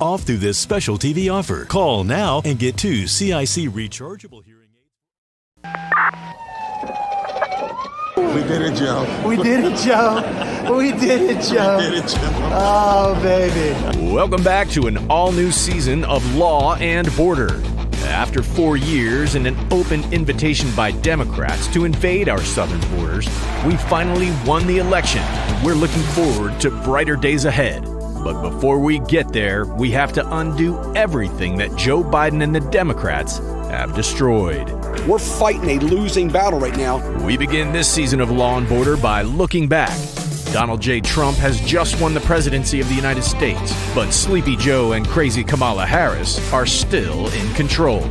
off through this special TV offer. Call now and get 2 CIC rechargeable hearing aids. We did it, Joe. We did it, Joe. We did it, Joe. We did it, Joe. Oh, baby. Welcome back to an all-new season of Law and Border. After 4 years and an open invitation by Democrats to invade our southern borders, we finally won the election. We're looking forward to brighter days ahead. But before we get there, we have to undo everything that Joe Biden and the Democrats have destroyed. We're fighting a losing battle right now. We begin this season of Law and Border by looking back. Donald J. Trump has just won the presidency of the United States, but Sleepy Joe and crazy Kamala Harris are still in control.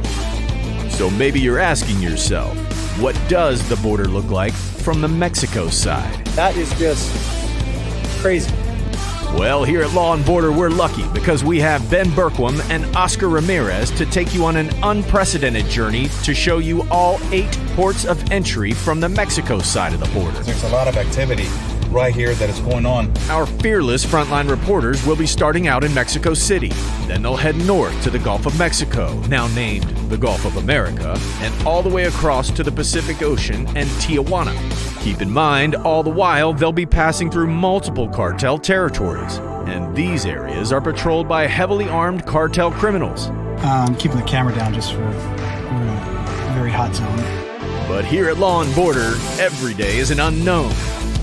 So maybe you're asking yourself, what does the border look like from the Mexico side? That is just crazy. Well, here at Law & Border, we're lucky because we have Ben Bergquam and Oscar Ramirez to take you on an unprecedented journey to show you all 8 ports of entry from the Mexico side of the border. There's a lot of activity right here that is going on. Our fearless frontline reporters will be starting out in Mexico City. Then they'll head north to the Gulf of Mexico, now named the Gulf of America, and all the way across to the Pacific Ocean and Tijuana. Keep in mind, all the while, they'll be passing through multiple cartel territories. And these areas are patrolled by heavily armed cartel criminals. Keeping the camera down just for we're in a very hot zone. But here at Law & Border, every day is an unknown.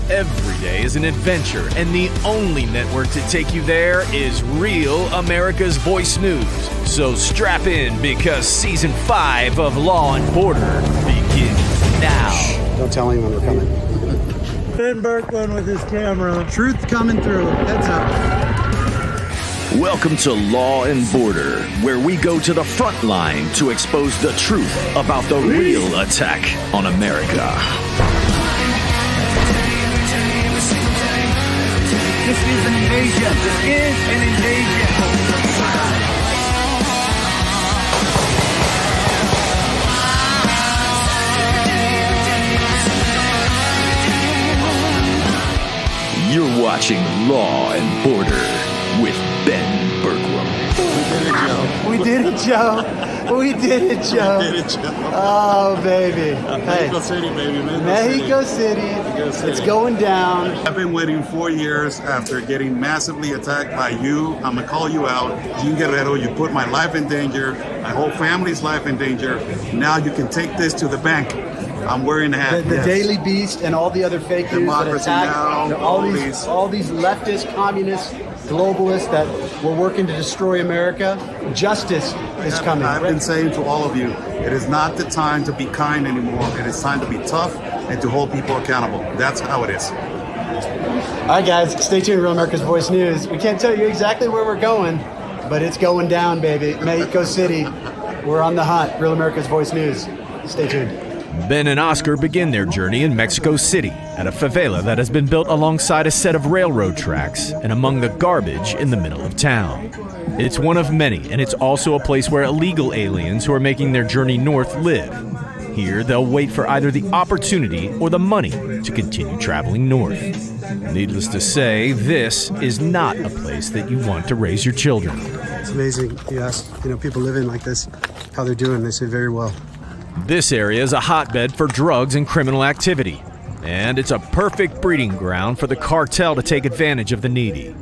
Every day is an adventure, and the only network to take you there is Real America's Voice News. So strap in because Season 5 of Law & Border begins now. Don't tell anyone we're coming. Ben Bergquam with his camera. Truth coming through. Heads up. Welcome to Law & Border, where we go to the front line to expose the truth about the real attack on America. This is an invasion. This is an invasion. You're watching Law & Border with Ben Bergquam. We did it, Joe. We did it, Joe. We did it, Joe. We did it, Joe. Oh, baby. Mexico City, baby. Mexico City. It's going down. I've been waiting 4 years after getting massively attacked by you. I'm going to call you out. Gene Guerrero, you put my life in danger, my whole family's life in danger. Now you can take this to the bank. I'm wearing a hat. The Daily Beast and all the other fake news that Democracy attack Now, all these leftist, communist, globalists that were working to destroy America. Justice is coming. I've been saying to all of you, it is not the time to be kind anymore. It is time to be tough and to hold people accountable. That's how it is. All right, guys, stay tuned. Real America's Voice News. We can't tell you exactly where we're going, but it's going down, baby. Mexico City. We're on the hunt. Real America's Voice News. Stay tuned. Ben and Oscar begin their journey in Mexico City at a favela that has been built alongside a set of railroad tracks and among the garbage in the middle of town. It's one of many, and it's also a place where illegal aliens who are making their journey north live. Here, they'll wait for either the opportunity or the money to continue traveling north. Needless to say, this is not a place that you want to raise your children. It's amazing. You ask, people living like this, how they're doing. They say very well. This area is a hotbed for drugs and criminal activity, and it's a perfect breeding ground for the cartel to take advantage of the needy.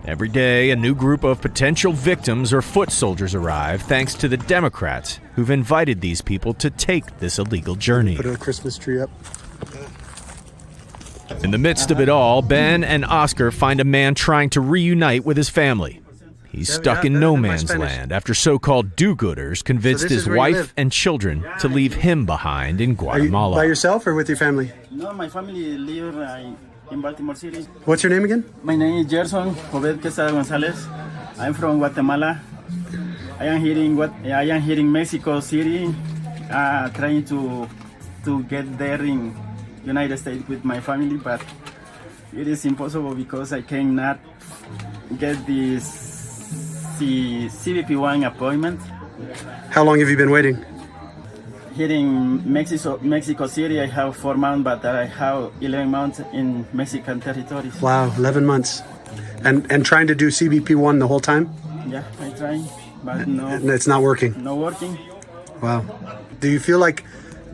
Every day, a new group of potential victims or foot soldiers arrive thanks to the Democrats who've invited these people to take this illegal journey. Put a Christmas tree up. In the midst of it all, Ben and Oscar find a man trying to reunite with his family. He's stuck in no man's land after so-called do-gooders convinced his wife and children to leave him behind in Guatemala. Are you by yourself or with your family? No, my family live in Baltimore City. What's your name again? My name is Gerson Jovet Quesada Gonzalez. I'm from Guatemala. I am here in Mexico City, trying to get there in United States with my family, but it is impossible because I cannot get this CBP1 appointment. How long have you been waiting? Here in Mexico City, I have 4 months, but I have 11 months in Mexican territories. Wow, 11 months. And trying to do CBP1 the whole time? Yeah, I try, but no. It's not working. No working. Wow. Do you feel like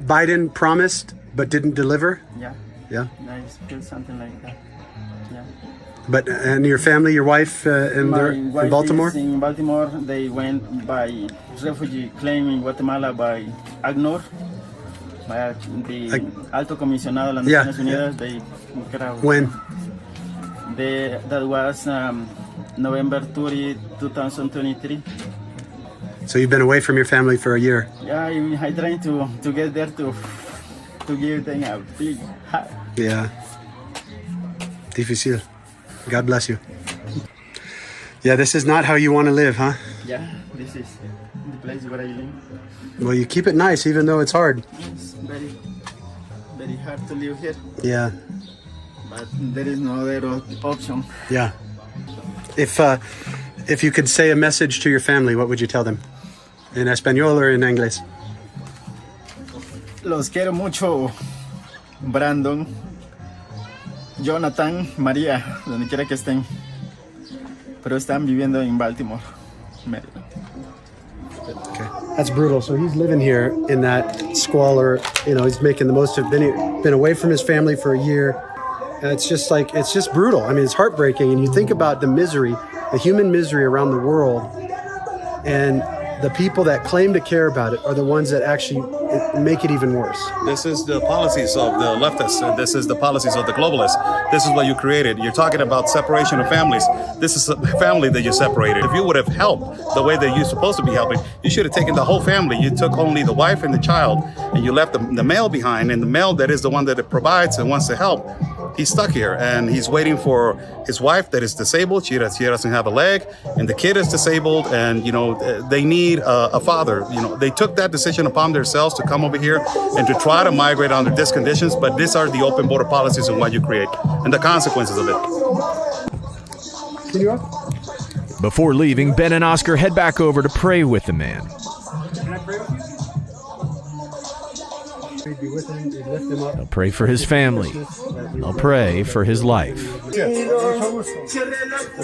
Biden promised but didn't deliver? Yeah. Yeah. I feel something like that. Yeah. But and your family, your wife, in Baltimore? Is in Baltimore. They went by refugee claim in Guatemala by ACNUR, by the Alto Comisionado de las Naciones Unidas. They when? That was November 30, 2023. So you've been away from your family for a year? Yeah, I tried to get there to give them a big hug. Yeah. Difícil. God bless you. Yeah, this is not how you want to live, huh? Yeah, this is the place where I live. Well, you keep it nice even though it's hard. It's very, very hard to live here. Yeah. But there is no other option. Yeah. If you could say a message to your family, what would you tell them? In Espanol or in English? Los quiero mucho, Brandon, Jonathan, María, donde quiera que estén. Pero están viviendo en Baltimore, Maryland. Okay. That's brutal. So he's living here in that squalor. You know, he's making the most of been away from his family for a year. And it's just brutal. I mean, it's heartbreaking. And you think about the misery, the human misery around the world, and the people that claim to care about it are the ones that actually make it even worse. This is the policies of the leftists, and this is the policies of the globalists. This is what you created. You're talking about separation of families. This is a family that you separated. If you would have helped the way that you're supposed to be helping, you should have taken the whole family. You took only the wife and the child, and you left the male behind, and the male that is the one that provides and wants to help. He's stuck here, and he's waiting for his wife that is disabled. She doesn't have a leg, and the kid is disabled, and they need a father. They took that decision upon themselves to come over here and to try to migrate under these conditions, but these are the open border policies and what you create and the consequences of it. Before leaving, Ben and Oscar head back over to pray with the man. They'll pray for his family. They'll pray for his life. Let's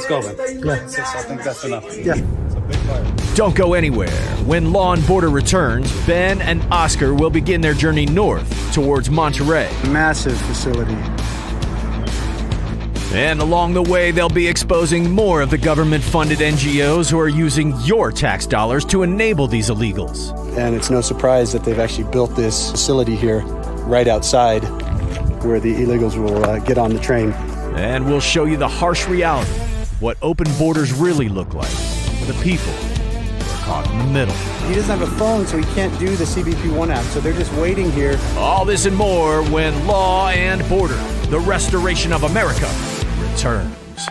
go, man. Yeah. I think that's enough. Yeah. It's a big fire. Don't go anywhere. When Law and Border returns, Ben and Oscar will begin their journey north towards Monterrey. Massive facility. And along the way, they'll be exposing more of the government-funded NGOs who are using your tax dollars to enable these illegals. And it's no surprise that they've actually built this facility here right outside where the illegals will get on the train. And we'll show you the harsh reality, what open borders really look like for the people who are caught in the middle. He doesn't have a phone, so he can't do the CBP One app, so they're just waiting here. All this and more when Law and Border, the restoration of America, returns.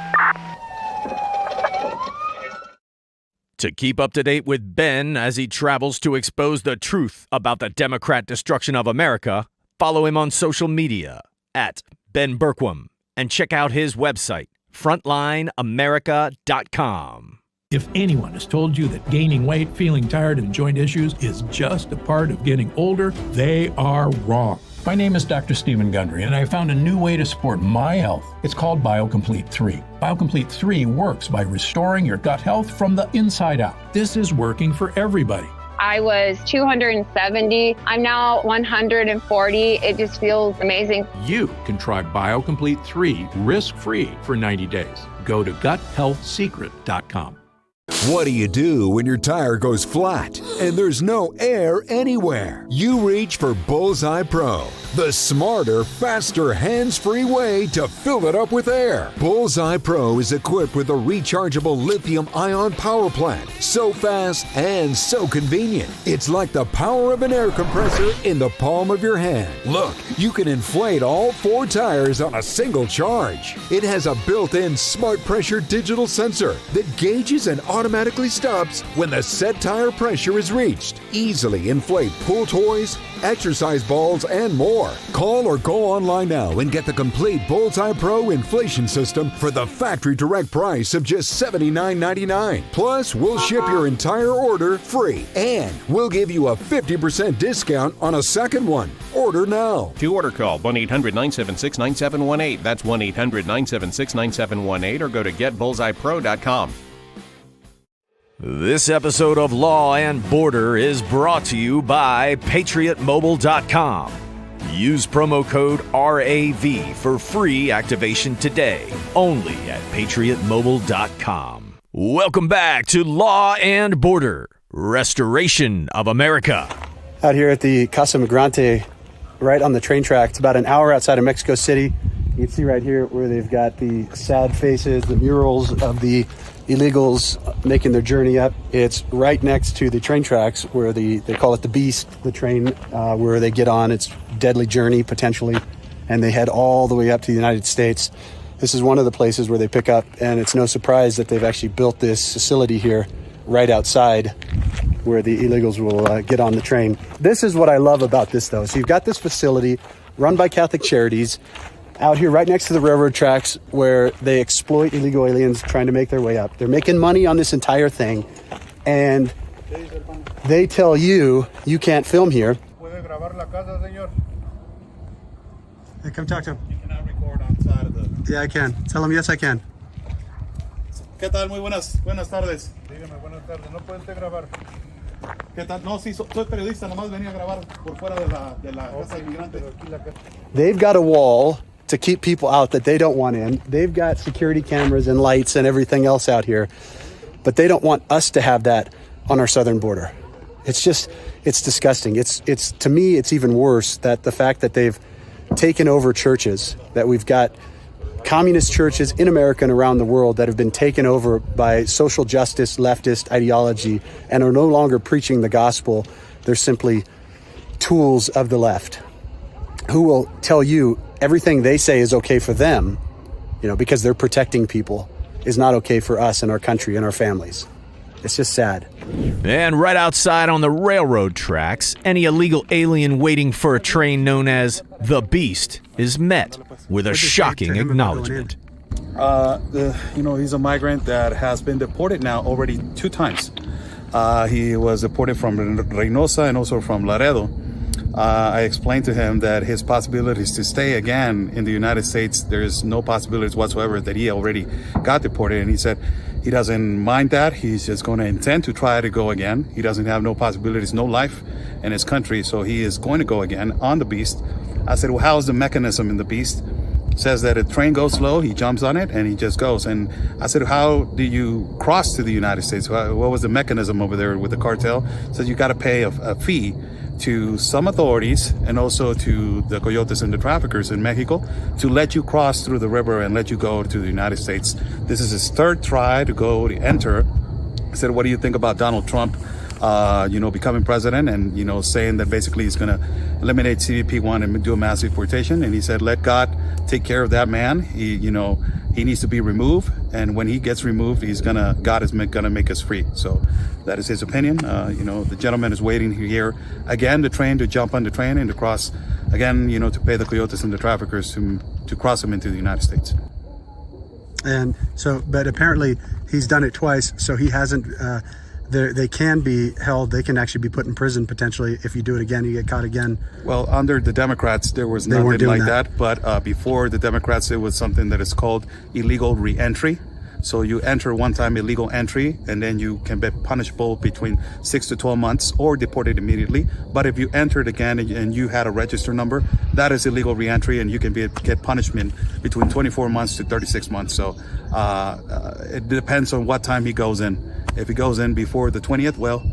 To keep up to date with Ben as he travels to expose the truth about the Democrat destruction of America, follow him on social media at Ben Bergquam and check out his website, frontlineamerica.com. If anyone has told you that gaining weight, feeling tired, and joint issues is just a part of getting older, they are wrong. My name is Dr. Stephen Gundry, and I found a new way to support my health. It's called BioComplete 3. BioComplete 3 works by restoring your gut health from the inside out. This is working for everybody. I was 270. I'm now 140. It just feels amazing. You can try BioComplete 3 risk-free for 90 days. Go to guthealthsecret.com. What do you do when your tire goes flat and there's no air anywhere? You reach for Bullseye Pro, the smarter, faster, hands-free way to fill it up with air. Bullseye Pro is equipped with a rechargeable lithium-ion power plant. So fast and so convenient. It's like the power of an air compressor in the palm of your hand. Look, you can inflate all 4 tires on a single charge. It has a built-in smart pressure digital sensor that gauges and automatically stops when the set tire pressure is reached. Easily inflate pool toys, exercise balls, and more. Call or go online now and get the complete Bullseye Pro inflation system for the factory direct price of just $79.99. Plus, we'll ship your entire order free, and we'll give you a 50% discount on a second one. Order now. To order, call 1-800-976-9718. That's 1-800-976-9718, or go to getbullseyepro.com. This episode of Law and Border is brought to you by PatriotMobile.com. Use promo code RAV for free activation today, only at PatriotMobile.com. Welcome back to Law and Border, Restoration of America. Out here at the Casa Migrante, right on the train track. It's about an hour outside of Mexico City. You can see right here where they've got the sad faces, the murals of the illegals making their journey up. It's right next to the train tracks where they call it the Beast, the train where they get on its deadly journey potentially, and they head all the way up to the United States. This is one of the places where they pick up, and it's no surprise that they've actually built this facility here right outside where the illegals will get on the train. This is what I love about this, though. So you've got this facility run by Catholic Charities out here right next to the railroad tracks where they exploit illegal aliens trying to make their way up. They're making money on this entire thing, and they tell you can't film here. Hey, come talk to him. You cannot record outside of the... Yeah, I can. Tell him yes, I can. ¿Qué tal? Muy buenas tardes. Dígame, buenas tardes. ¿No puede usted grabar? ¿Qué tal? No, sí, soy periodista. Nomás venía a grabar por fuera de la Casa del Migrante. They've got a wall to keep people out that they don't want in. They've got security cameras and lights and everything else out here, but they don't want us to have that on our southern border. It's disgusting. It's to me, it's even worse that the fact that they've taken over churches, that we've got communist churches in America and around the world that have been taken over by social justice, leftist ideology, and are no longer preaching the gospel. They're simply tools of the left who will tell you everything they say is okay for them, because they're protecting people, is not okay for us and our country and our families. It's just sad. And right outside on the railroad tracks, any illegal alien waiting for a train known as the Beast is met with a shocking acknowledgement. He's a migrant that has been deported now already 2 times. He was deported from Reynosa and also from Laredo. I explained to him that his possibilities to stay again in the United States, there's no possibilities whatsoever, that he already got deported. And he said he doesn't mind that. He's just going to intend to try to go again. He doesn't have no possibilities, no life in his country. So he is going to go again on the Beast. I said, well, how's the mechanism in the Beast? Says that a train goes slow, he jumps on it, and he just goes. And I said, how do you cross to the United States? What was the mechanism over there with the cartel? Says you got to pay a fee to some authorities and also to the coyotes and the traffickers in Mexico to let you cross through the river and let you go to the United States. This is his 3rd try to enter. I said, what do you think about Donald Trump, becoming president and, saying that basically he's going to eliminate CBP-1 and do a mass deportation? And he said, let God take care of that man. He needs to be removed. And when he gets removed, God is going to make us free. So that is his opinion. The gentleman is waiting here again, to jump on the train and to cross again, to pay the coyotes and the traffickers to cross him into the United States. And so, but apparently he's done it twice. So he hasn't, they can be held. They can actually be put in prison potentially. If you do it again, you get caught again. Well, under the Democrats, there was nothing like that. But before the Democrats, it was something that is called illegal re-entry. So you enter one time illegal entry, and then you can be punishable between 6 to 12 months or deported immediately. But if you entered again and you had a register number, that is illegal re-entry, and you can get punishment between 24 months to 36 months. So it depends on what time he goes in. If he goes in before the 20th, well,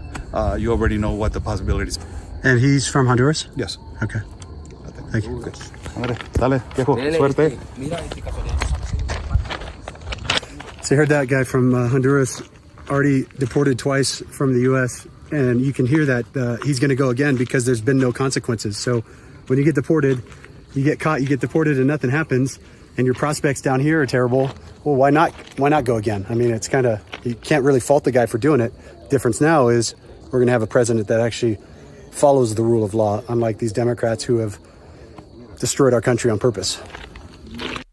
you already know what the possibilities. And he's from Honduras? Yes. Okay. Thank you. Dale, viejo, suerte. So you heard that guy from Honduras, already deported twice from the U.S., and you can hear that he's going to go again because there's been no consequences. So when you get deported, you get caught, you get deported, and nothing happens, and your prospects down here are terrible. Well, why not go again? I mean, it's kind of, you can't really fault the guy for doing it. Difference now is we're going to have a president that actually follows the rule of law, unlike these Democrats who have destroyed our country on purpose.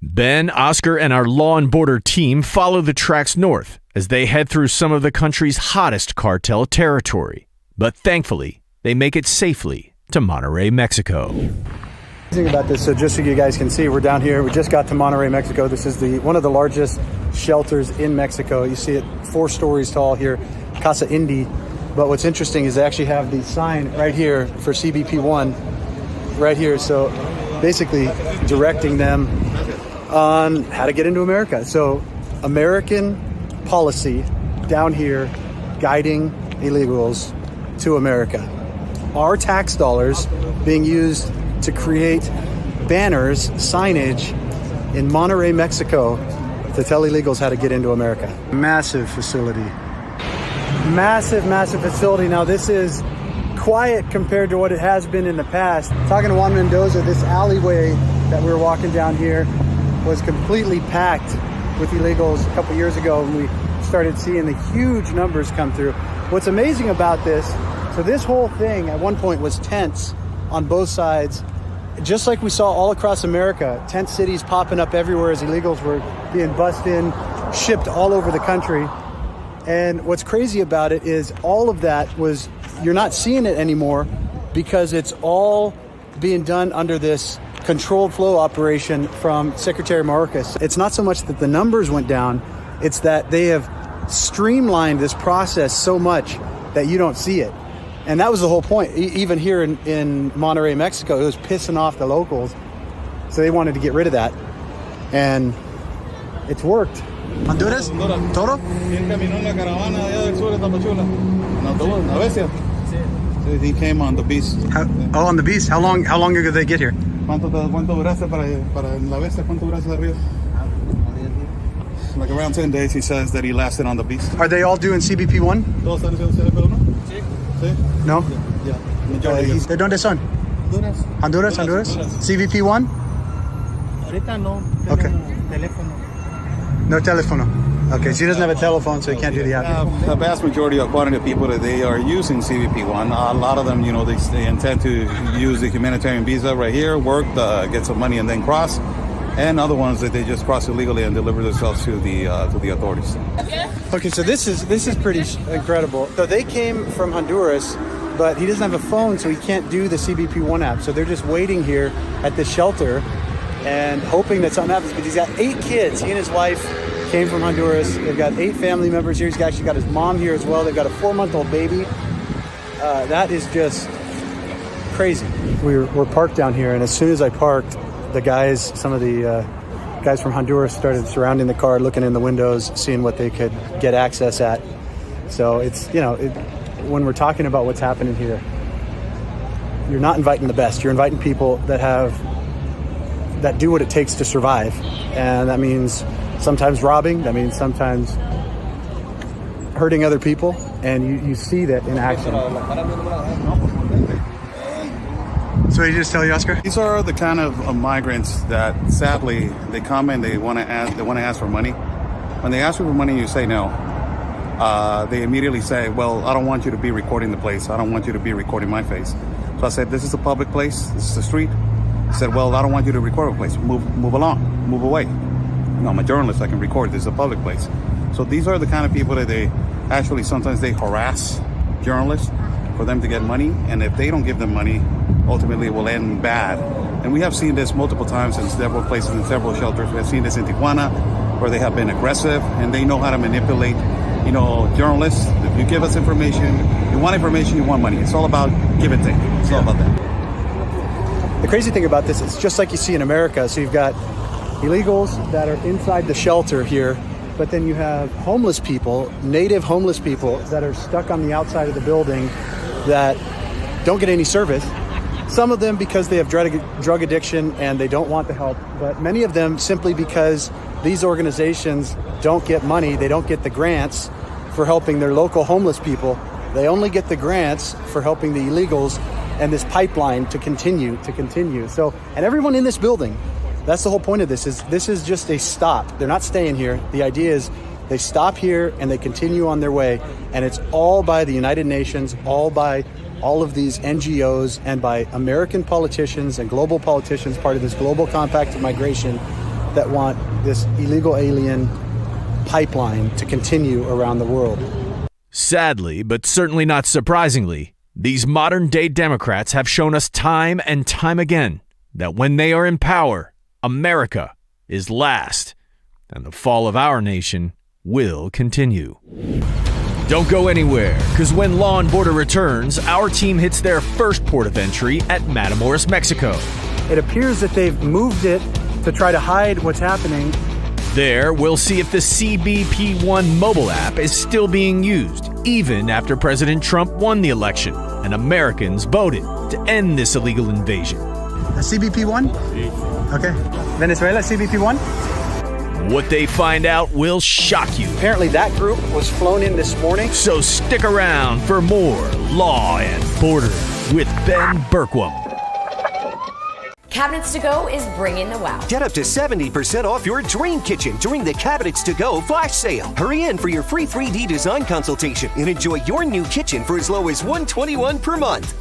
Ben, Oscar, and our Law and Border team follow the tracks north as they head through some of the country's hottest cartel territory. But thankfully, they make it safely to Monterrey, Mexico. Thing about this, so just so you guys can see, we're down here. We just got to Monterrey, Mexico. This is one of the largest shelters in Mexico. You see it 4 stories tall here. Casa Indy. But what's interesting is they actually have the sign right here for CBP1 right here. So basically directing them on how to get into America. So American policy down here guiding illegals to America. Our tax dollars being used to create banners, signage in Monterrey, Mexico to tell illegals how to get into America. Massive facility. Massive facility. Now this is quiet compared to what it has been in the past. Talking to Juan Mendoza, this alleyway that we were walking down here was completely packed with illegals a couple years ago when we started seeing the huge numbers come through. What's amazing about this, so this whole thing at one point was tents on both sides, just like we saw all across America, tent cities popping up everywhere as illegals were being bussed in, shipped all over the country. And what's crazy about it is all of that was, you're not seeing it anymore because it's all being done under this controlled flow operation from Secretary Mayorkas. It's not so much that the numbers went down, it's that they have streamlined this process so much that you don't see it. And that was the whole point. Even here in Monterrey, Mexico, it was pissing off the locals. So they wanted to get rid of that. And it's worked. Honduras? Toro? He came on the beast. On the beast? How long ago did they get here? ¿Cuánto duraste para la bestia? ¿Cuánto duraste arriba? Like around 10 days, he says that he lasted on the beast. Are they all doing CBP1? ¿Todos están haciendo CBP1? Sí. No? Yeah. Majority. ¿De dónde son? Honduras. CBP1? Ahorita no. Okay. Teléfono. No teléfono. Okay, so he doesn't have a telephone, so he can't do the app. The vast majority of quantity of people that they are using CBP1, a lot of them, they intend to use the humanitarian visa right here, work, get some money, and then cross. And other ones that they just cross illegally and deliver themselves to the authorities. Okay, so this is pretty incredible. So they came from Honduras, but he doesn't have a phone, so he can't do the CBP1 app. So they're just waiting here at this shelter and hoping that something happens. But he's got 8 kids. He and his wife came from Honduras. They've got 8 family members here. He's actually got his mom here as well. They've got a 4-month-old baby. That is just crazy. We're parked down here, and as soon as I parked, some of the guys from Honduras started surrounding the car, looking in the windows, seeing what they could get access at. So it's, when we're talking about what's happening here, you're not inviting the best. You're inviting people that do what it takes to survive. And that means sometimes robbing, that means sometimes hurting other people, and you see that in action. So you just tell you, Oscar? These are the kind of migrants that sadly they come and they want to ask for money. When they ask you for money, you say no. They immediately say, "Well, I don't want you to be recording the place. I don't want you to be recording my face." So I said, "This is a public place. This is the street." He said, "Well, I don't want you to record the place. Move along. Move away. No, I'm a journalist. I can record. This is a public place." So these are the kind of people that they actually sometimes they harass journalists for them to get money, and if they don't give them money, ultimately it will end bad. And we have seen this multiple times in several places, in several shelters. We have seen this in Tijuana, where they have been aggressive and they know how to manipulate, journalists. If you give us information, you want money. It's all about give and take. It's all about that. The crazy thing about this, it's just like you see in America. So you've got illegals that are inside the shelter here, but then you have homeless people, native homeless people that are stuck on the outside of the building that don't get any service. Some of them because they have drug addiction and they don't want the help, but many of them simply because these organizations don't get money, they don't get the grants for helping their local homeless people. They only get the grants for helping the illegals and this pipeline to continue. So, and everyone in this building, that's the whole point of this is just a stop. They're not staying here. The idea is they stop here and they continue on their way, and it's all by the United Nations, all by all of these NGOs, and by American politicians and global politicians, part of this global compact of migration, that want this illegal alien pipeline to continue around the world. Sadly, but certainly not surprisingly, these modern-day Democrats have shown us time and time again that when they are in power, America is last, and the fall of our nation will continue. Don't go anywhere, because when Law and Border returns, our team hits their first port of entry at Matamoros, Mexico. It appears that they've moved it to try to hide what's happening. There, we'll see if the CBP1 mobile app is still being used, even after President Trump won the election and Americans voted to end this illegal invasion. A CBP1? Okay. Venezuela, CBP1? What they find out will shock you. Apparently that group was flown in this morning. So stick around for more Law and Border with Ben Bergquam. Cabinets to Go is bringing the wow. Get up to 70% off your dream kitchen during the Cabinets to Go flash sale. Hurry in for your free 3D design consultation and enjoy your new kitchen for as low as $121 per month.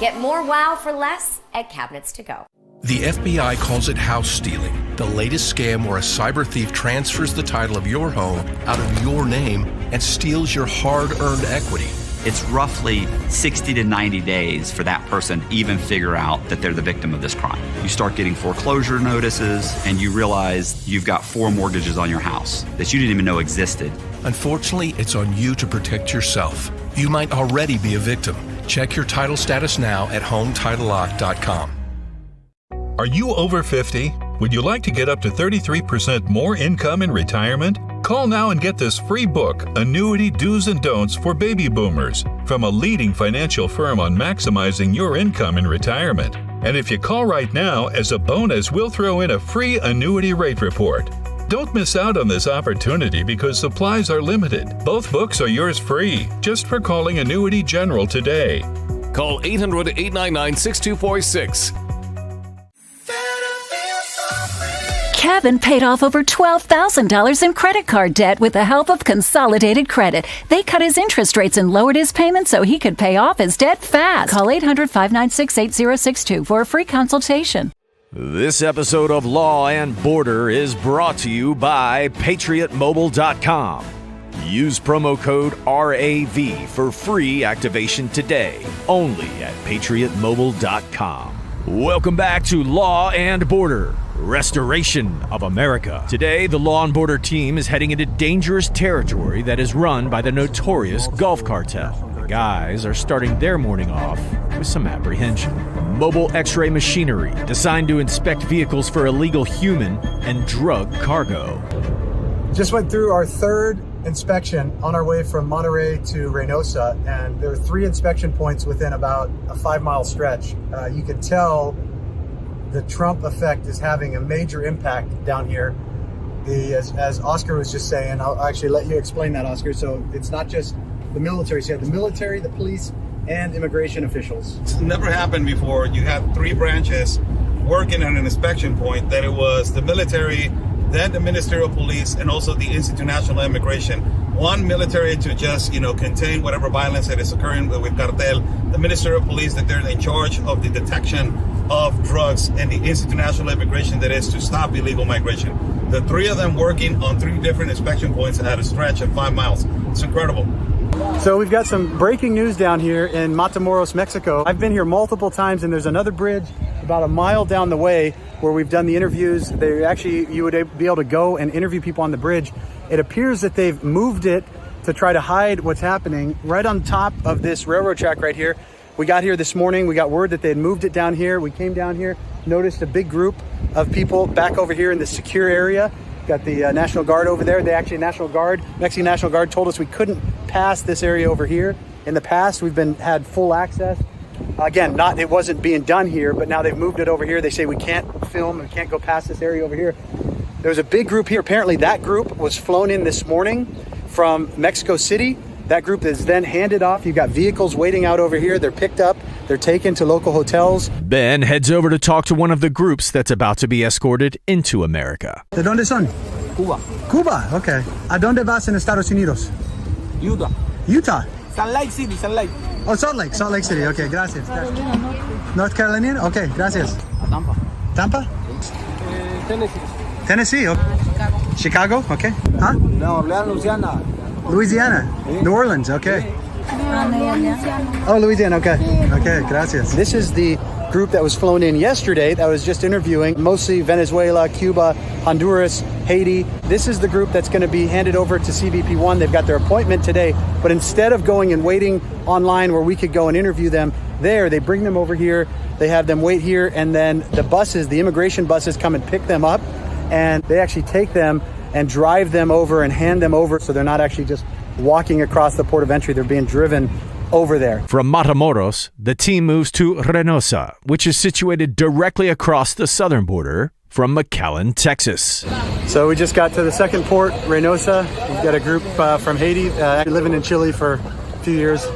Get more wow for less at Cabinets to Go. The FBI calls it house stealing, the latest scam where a cyber thief transfers the title of your home out of your name and steals your hard-earned equity. It's roughly 60 to 90 days for that person to even figure out that they're the victim of this crime. You start getting foreclosure notices and you realize you've got 4 mortgages on your house that you didn't even know existed. Unfortunately, it's on you to protect yourself. You might already be a victim. Check your title status now at HomeTitleLock.com. Are you over 50? Would you like to get up to 33% more income in retirement? Call now and get this free book, Annuity Do's and Don'ts for Baby Boomers, from a leading financial firm on maximizing your income in retirement. And if you call right now, as a bonus, we'll throw in a free annuity rate report. Don't miss out on this opportunity because supplies are limited. Both books are yours free, just for calling Annuity General today. Call 800-899-6246. Kevin paid off over $12,000 in credit card debt with the help of Consolidated Credit. They cut his interest rates and lowered his payments so he could pay off his debt fast. Call 800-596-8062 for a free consultation. This episode of Law and Border is brought to you by PatriotMobile.com. Use promo code RAV for free activation today, only at PatriotMobile.com. Welcome back to Law and Border, Restoration of America. Today, the Law and Border team is heading into dangerous territory that is run by the notorious Gulf Cartel. The guys are starting their morning off with some apprehension. Mobile X-ray machinery designed to inspect vehicles for illegal human and drug cargo. Just went through our third inspection on our way from Monterrey to Reynosa, and there are 3 inspection points within about a 5-mile stretch. You can tell the Trump effect is having a major impact down here. As Oscar was just saying, I'll actually let you explain that, Oscar. So it's not just the military. So you have the military, the police, and immigration officials. It's never happened before. You have 3 branches working at an inspection point, that it was the military, then the Ministerial Police, and also the Institute of National Immigration. One, military to just, contain whatever violence that is occurring with Cartel. The Ministerial Police, that they're in charge of the detection of drugs, and the Institute of National Immigration, that is to stop illegal migration. The 3 of them working on 3 different inspection points at a stretch of 5 miles. It's incredible. So we've got some breaking news down here in Matamoros, Mexico. I've been here multiple times, and there's another bridge about a mile down the way where we've done the interviews. You would be able to go and interview people on the bridge. It appears that they've moved it to try to hide what's happening right on top of this railroad track right here. We got here this morning. We got word that they had moved it down here. We came down here, noticed a big group of people back over here in the secure area. Got the National Guard over there. Mexican National Guard told us we couldn't pass this area over here. In the past, we've had full access. Again, it wasn't being done here, but now they've moved it over here. They say we can't film and can't go past this area over here. There's a big group here. Apparently that group was flown in this morning from Mexico City. That group is then handed off. You've got vehicles waiting out over here. They're picked up. They're taken to local hotels. Ben heads over to talk to one of the groups that's about to be escorted into America. ¿De dónde son? Cuba. Cuba, okay. ¿A dónde vas en Estados Unidos? Utah. Utah? Salt Lake City, Salt Lake. Oh, Salt Lake City. Okay, gracias. North Carolina? Okay, gracias. Tampa. Tampa? Tennessee. Tennessee, okay. Chicago? Okay. Huh? No, Louisiana. Louisiana. New Orleans, okay. Oh, Louisiana, okay. Okay, gracias. This is the group that was flown in yesterday that was just interviewing, mostly Venezuela, Cuba, Honduras, Haiti. This is the group that's going to be handed over to CBP-1. They've got their appointment today, but instead of going and waiting online where we could go and interview them there, they bring them over here, they have them wait here, and then the buses, the immigration buses, come and pick them up, and they actually take them and drive them over and hand them over, so they're not actually just walking across the port of entry, they're being driven over there. From Matamoros, the team moves to Reynosa, which is situated directly across the southern border from McAllen, Texas. So we just got to the second port, Reynosa. We've got a group from Haiti, living in Chile for a few years,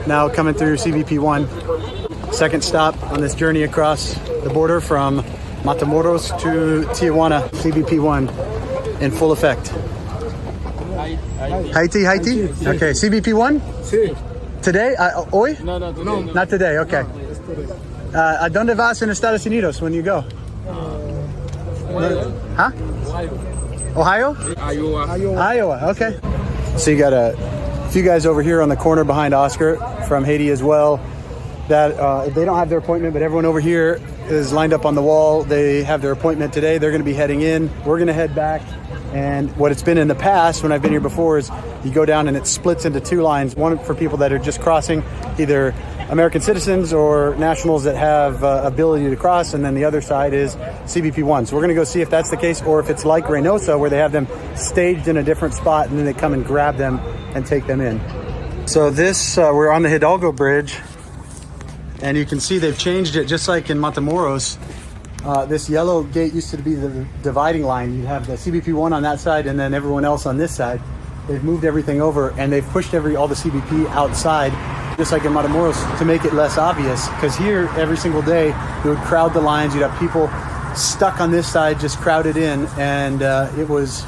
now coming through CBP-1. Second stop on this journey across the border from Matamoros to Tijuana, CBP-1 in full effect. Haiti? Okay, CBP-1? Sí. Today? Hoy? No. Not today, okay. ¿A dónde vas en Estados Unidos when you go? Huh? Ohio? Iowa, okay. So you got a few guys over here on the corner behind Oscar from Haiti as well. That they don't have their appointment, but everyone over here is lined up on the wall. They have their appointment today. They're going to be heading in. We're going to head back. And what it's been in the past, when I've been here before, is you go down and it splits into two lines. One for people that are just crossing, either American citizens or nationals that have ability to cross, and then the other side is CBP-1. So we're going to go see if that's the case, or if it's like Reynosa, where they have them staged in a different spot, and then they come and grab them and take them in. So this, we're on the Hidalgo Bridge, and you can see they've changed it just like in Matamoros. This yellow gate used to be the dividing line. You have the CBP-1 on that side and then everyone else on this side. They've moved everything over and they've pushed all the CBP outside, just like in Matamoros, to make it less obvious. Because here, every single day, they would crowd the lines. You'd have people stuck on this side, just crowded in, and it was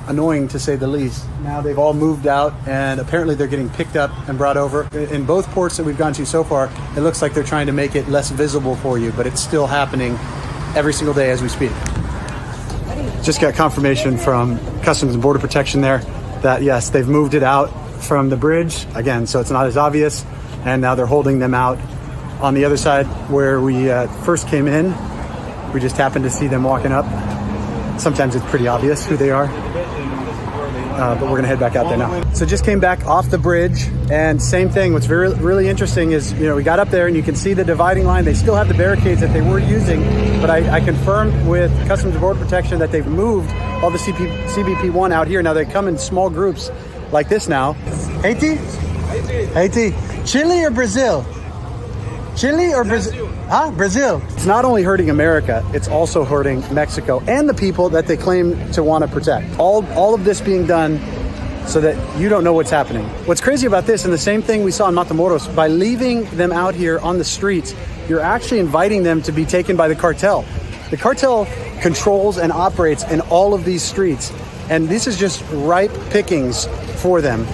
annoying to say the least. Now they've all moved out, and apparently they're getting picked up and brought over. In both ports that we've gone to so far, it looks like they're trying to make it less visible for you, but it's still happening every single day as we speak. Just got confirmation from Customs and Border Protection there that yes, they've moved it out from the bridge again, so it's not as obvious, and now they're holding them out on the other side where we first came in. We just happened to see them walking up. Sometimes it's pretty obvious who they are, but we're gonna head back out there now. So just came back off the bridge, and same thing. What's really interesting is, we got up there and you can see the dividing line. They still have the barricades that they were using, but I confirmed with Customs and Border Protection that they've moved all the CBP-1 out here. Now they come in small groups like this now. Haiti? Chile or Brazil? Chile or Brazil? Brazil. It's not only hurting America, it's also hurting Mexico and the people that they claim to want to protect. All of this being done so that you don't know what's happening. What's crazy about this, and the same thing we saw in Matamoros, by leaving them out here on the streets, you're actually inviting them to be taken by the cartel. The cartel controls and operates in all of these streets, and this is just ripe pickings for them.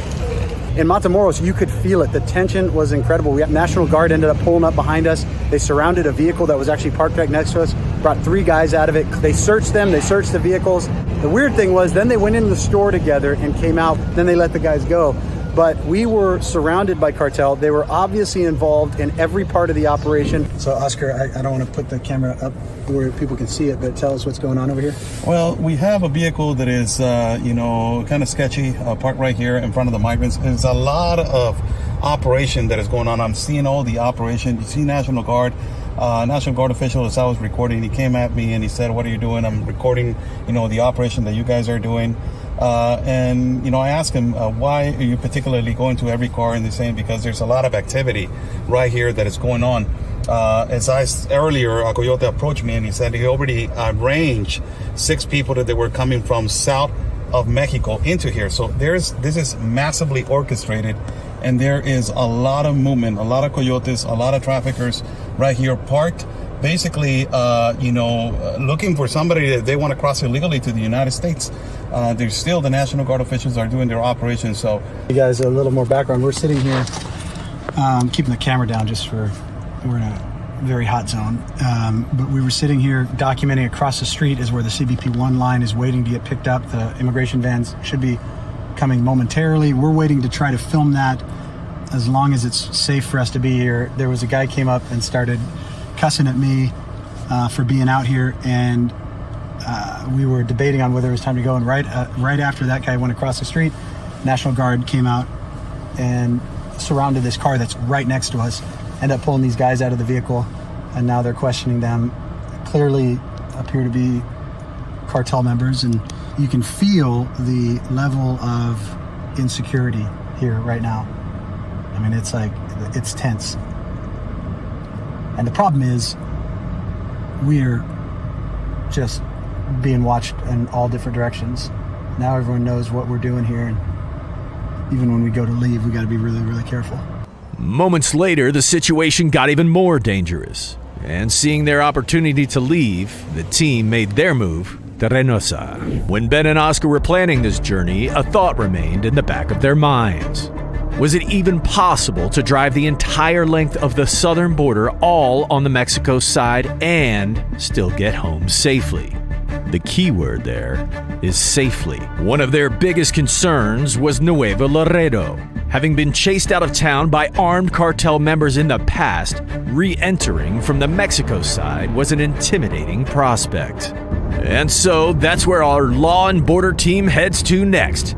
In Matamoros, you could feel it. The tension was incredible. We got National Guard ended up pulling up behind us. They surrounded a vehicle that was actually parked right next to us, brought 3 guys out of it. They searched them, they searched the vehicles. The weird thing was then they went into the store together and came out, then they let the guys go. But we were surrounded by cartel. They were obviously involved in every part of the operation. So Oscar, I don't want to put the camera up where people can see it, but tell us what's going on over here. Well, we have a vehicle that is, kind of sketchy, parked right here in front of the migrants. There's a lot of operation that is going on. I'm seeing all the operation. You see National Guard official, as I was recording, he came at me and he said, "What are you doing?" I'm recording, the operation that you guys are doing. I asked him, why are you particularly going to every car? And they're saying, because there's a lot of activity right here that is going on. Earlier, a Coyote approached me and he said he already arranged 6 people that they were coming from south of Mexico into here. So this is massively orchestrated, and there is a lot of movement, a lot of coyotes, a lot of traffickers right here parked, basically, looking for somebody that they want to cross illegally to the United States. There's still the National Guard officials are doing their operations. So, you guys, a little more background. We're sitting here, keeping the camera down we're in a very hot zone. But we were sitting here documenting across the street is where the CBP-1 line is waiting to get picked up. The immigration vans should be coming momentarily. We're waiting to try to film that as long as it's safe for us to be here. There was a guy came up and started cussing at me for being out here, and we were debating on whether it was time to go. And right after that guy went across the street, National Guard came out and surrounded this car that's right next to us. Ended up pulling these guys out of the vehicle, and now they're questioning them. Clearly appear to be cartel members, and you can feel the level of insecurity here right now. I mean, it's tense. And the problem is we're just being watched in all different directions. Now everyone knows what we're doing here, and even when we go to leave, we got to be really, really careful. Moments later, the situation got even more dangerous. And seeing their opportunity to leave, the team made their move to Reynosa. When Ben and Oscar were planning this journey, a thought remained in the back of their minds. Was it even possible to drive the entire length of the southern border all on the Mexico side and still get home safely? The key word there is safely. One of their biggest concerns was Nuevo Laredo. Having been chased out of town by armed cartel members in the past, re-entering from the Mexico side was an intimidating prospect. And so that's where our Law and Border team heads to next.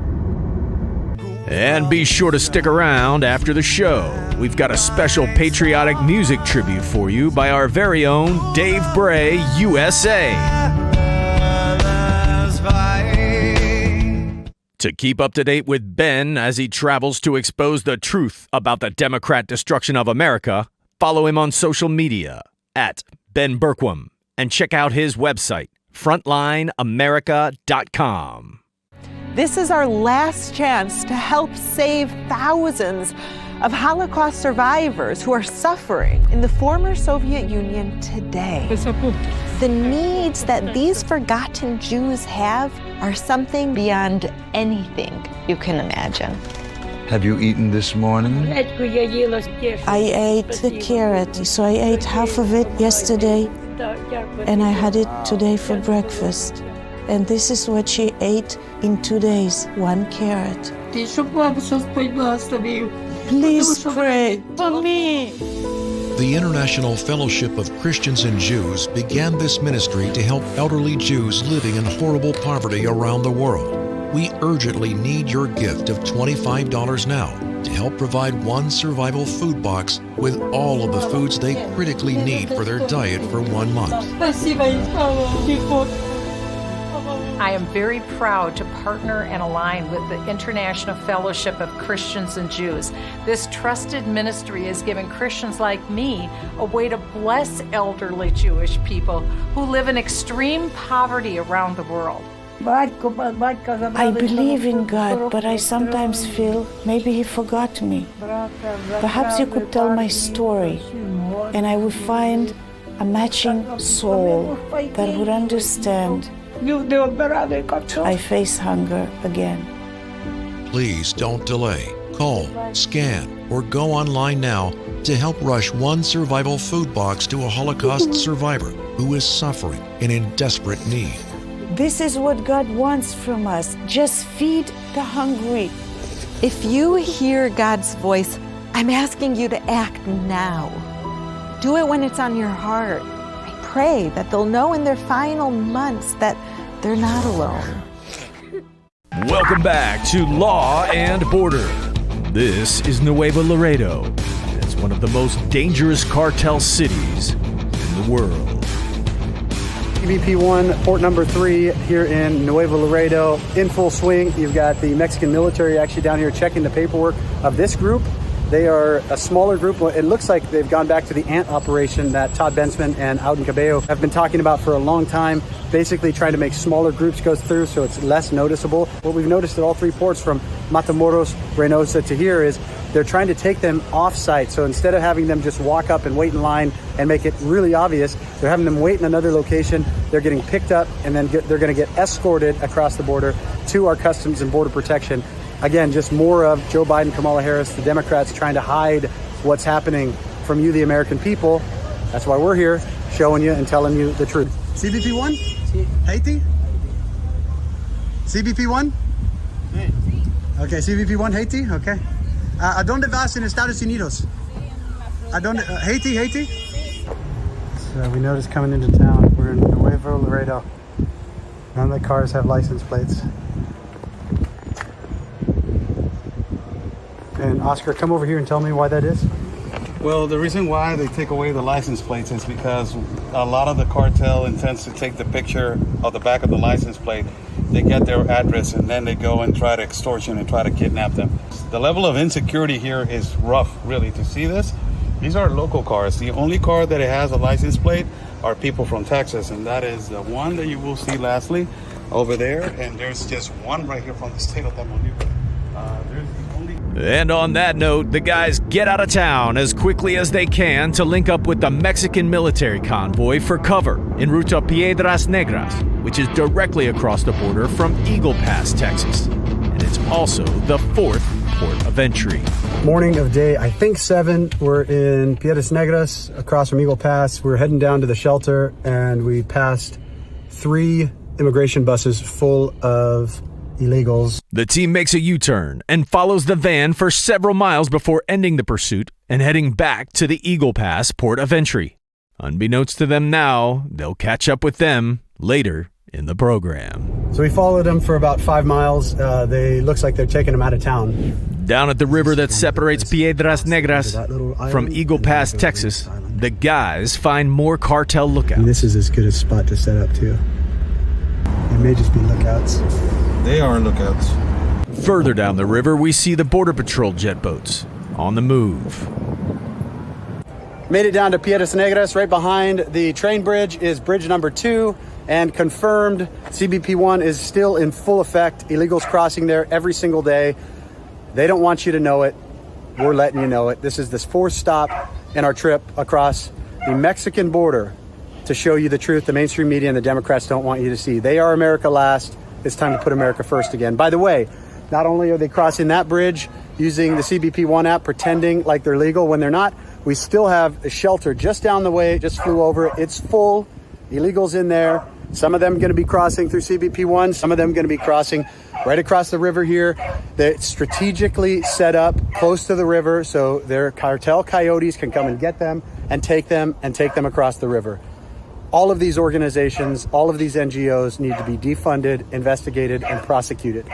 And be sure to stick around after the show. We've got a special patriotic music tribute for you by our very own Dave Bray, USA. To keep up to date with Ben as he travels to expose the truth about the Democrat destruction of America, follow him on social media at Ben Bergquam and check out his website, frontlineamerica.com. This is our last chance to help save thousands of Holocaust survivors who are suffering in the former Soviet Union today. The needs that these forgotten Jews have are something beyond anything you can imagine. Have you eaten this morning? I ate the carrot, so I ate half of it yesterday, and I had it today for breakfast. And this is what she ate in 2 days, 1 carrot. Please pray for me. The International Fellowship of Christians and Jews began this ministry to help elderly Jews living in horrible poverty around the world. We urgently need your gift of $25 now to help provide 1 survival food box with all of the foods they critically need for their diet for 1 month. I am very proud to partner and align with the International Fellowship of Christians and Jews. This trusted ministry is giving Christians like me a way to bless elderly Jewish people who live in extreme poverty around the world. I believe in God, but I sometimes feel maybe He forgot me. Perhaps you could tell my story, and I would find a matching soul that would understand. I face hunger again. Please don't delay. Call, scan, or go online now to help rush 1 survival food box to a Holocaust survivor who is suffering and in desperate need. This is what God wants from us. Just feed the hungry. If you hear God's voice, I'm asking you to act now. Do it when it's on your heart. Pray that they'll know in their final months that they're not alone. Welcome back to Law and Border. This is Nuevo Laredo. It's one of the most dangerous cartel cities in the world. CBP-1, port number 3 here in Nuevo Laredo, in full swing. You've got the Mexican military actually down here checking the paperwork of this group. They are a smaller group. It looks like they've gone back to the ant operation that Todd Bensman and Auden Cabello have been talking about for a long time, basically trying to make smaller groups go through so it's less noticeable. What we've noticed at all 3 ports from Matamoros, Reynosa to here is they're trying to take them off-site. So instead of having them just walk up and wait in line and make it really obvious, they're having them wait in another location. They're getting picked up, and then they're going to get escorted across the border to our Customs and Border Protection. Again, just more of Joe Biden, Kamala Harris, the Democrats trying to hide what's happening from you, the American people. That's why we're here, showing you and telling you the truth. CBP-1? Haiti? CBP-1? Okay, CBP-1, Haiti? Okay. ¿A dónde vas en Estados Unidos? ¿A dónde? Haiti? we noticed coming into town, we're in Nuevo Laredo. None of the cars have license plates. And Oscar, come over here and tell me why that is. Well, the reason why they take away the license plates is because a lot of the cartel intends to take the picture of the back of the license plate. They get their address and then they go and try to extortion and try to kidnap them. The level of insecurity here is rough, really, to see this. These are local cars. The only car that it has a license plate are people from Texas, and that is the one that you will see lastly over there. And there's just one right here from the state of Tamaulipas. And on that note, the guys get out of town as quickly as they can to link up with the Mexican military convoy for cover en route to Piedras Negras, which is directly across the border from Eagle Pass, Texas. And it's also the fourth port of entry. Morning of day, I think 7. We're in Piedras Negras, across from Eagle Pass. We're heading down to the shelter, and we passed 3 immigration buses full of illegals. The team makes a U-turn and follows the van for several miles before ending the pursuit and heading back to the Eagle Pass port of entry. Unbeknownst to them now, they'll catch up with them later in the program. So we followed them for about 5 miles. They looks like they're taking them out of town. Down at the river that separates Piedras Negras from Eagle Pass, Texas, the guys find more cartel lookouts. And this is as good a spot to set up too. It may just be lookouts. They are lookouts. Further down the river, we see the Border Patrol jet boats on the move. Made it down to Piedras Negras. Right behind the train bridge is bridge number 2, and confirmed CBP-1 is still in full effect. Illegals crossing there every single day. They don't want you to know it. We're letting you know it. This is this 4th stop in our trip across the Mexican border to show you the truth the mainstream media and the Democrats don't want you to see. They are America last. It's time to put America first again. By the way, not only are they crossing that bridge using the CBP-1 app, pretending like they're legal when they're not, we still have a shelter just down the way, just flew over. It's full, illegals in there. Some of them going to be crossing through CBP-1, some of them going to be crossing right across the river here. They're strategically set up close to the river so their cartel coyotes can come and get them and take them across the river. All of these organizations, all of these NGOs need to be defunded, investigated, and prosecuted.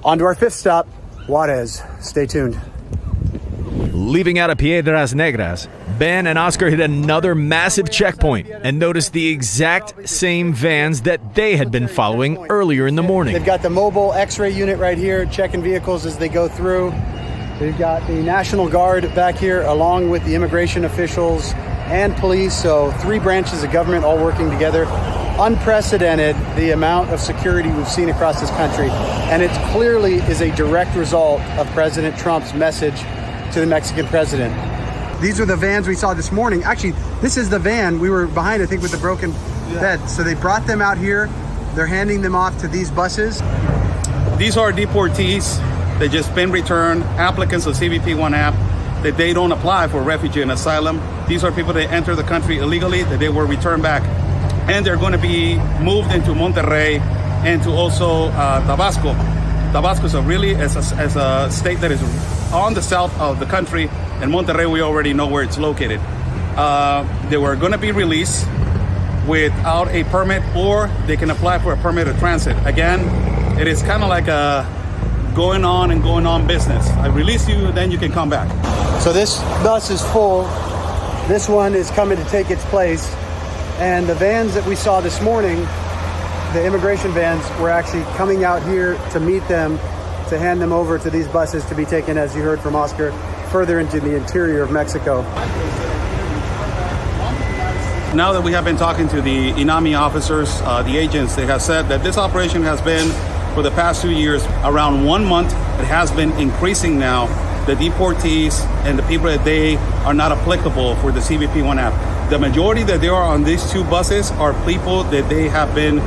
On to our 5th stop, Juarez. Stay tuned. Leaving out of Piedras Negras, Ben and Oscar hit another massive checkpoint and noticed the exact same vans that they had been following earlier in the morning. They've got the mobile X-ray unit right here, checking vehicles as they go through. They've got the National Guard back here, along with the immigration officials and police, so 3 branches of government all working together. Unprecedented, the amount of security we've seen across this country, and it clearly is a direct result of President Trump's message to the Mexican president. These are the vans we saw this morning. Actually, this is the van we were behind, I think, with the broken bed. So they brought them out here. They're handing them off to these buses. These are deportees. They just been returned, applicants of CBP-1 app, that they don't apply for refugee and asylum. These are people that enter the country illegally, that they were returned back. And they're going to be moved into Monterrey and to also Tabasco. Tabasco is as a state that is on the south of the country, and Monterrey, we already know where it's located. They were going to be released without a permit, or they can apply for a permit of transit. Again, it is kind of like a going on business. I release you, then you can come back. So this bus is full. This one is coming to take its place. And the vans that we saw this morning, the immigration vans, were actually coming out here to meet them, to hand them over to these buses to be taken, as you heard from Oscar, further into the interior of Mexico. Now that we have been talking to the INAMI officers, the agents, they have said that this operation has been, for the past 2 years, around 1 month. It has been increasing now. The deportees and the people that they are not applicable for the CBP-1 app. The majority that there are on these 2 buses are people that they have been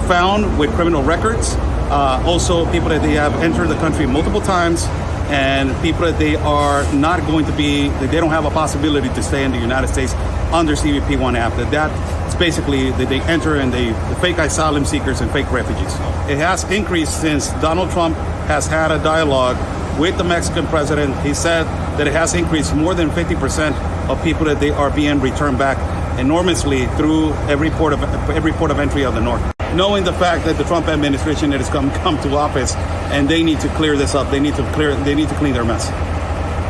found with criminal records. Also people that they have entered the country multiple times, and people that they are not going to be, that they don't have a possibility to stay in the United States under CBP-1 app. That is basically that they enter and the fake asylum seekers and fake refugees. It has increased since Donald Trump has had a dialogue with the Mexican president. He said that it has increased more than 50% of people that they are being returned back enormously through every port of entry of the north. Knowing the fact that the Trump administration has come to office, and they need to clear this up. They need to clean their mess.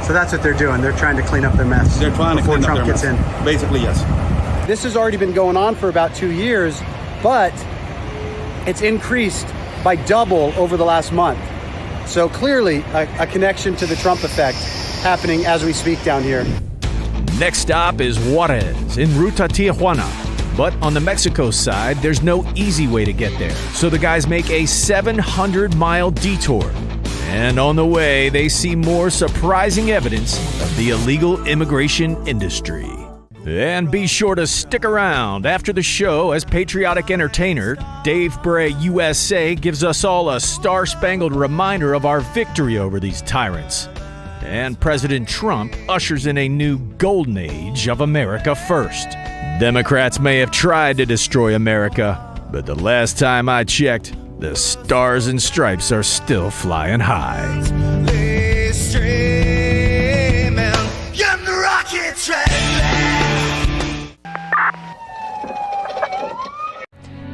So that's what they're doing. They're trying to clean up their mess. They're trying to clean before up Trump their gets mess. in. Basically, yes. This has already been going on for about 2 years, but it's increased by double over the last month. So clearly a connection to the Trump effect happening as we speak down here. Next stop is Juarez, en route to Tijuana. But on the Mexico side, there's no easy way to get there. So the guys make a 700-mile detour. And on the way, they see more surprising evidence of the illegal immigration industry. And be sure to stick around after the show as patriotic entertainer Dave Bray USA gives us all a star-spangled reminder of our victory over these tyrants. And President Trump ushers in a new golden age of America first. Democrats may have tried to destroy America, but the last time I checked, the stars and stripes are still flying high.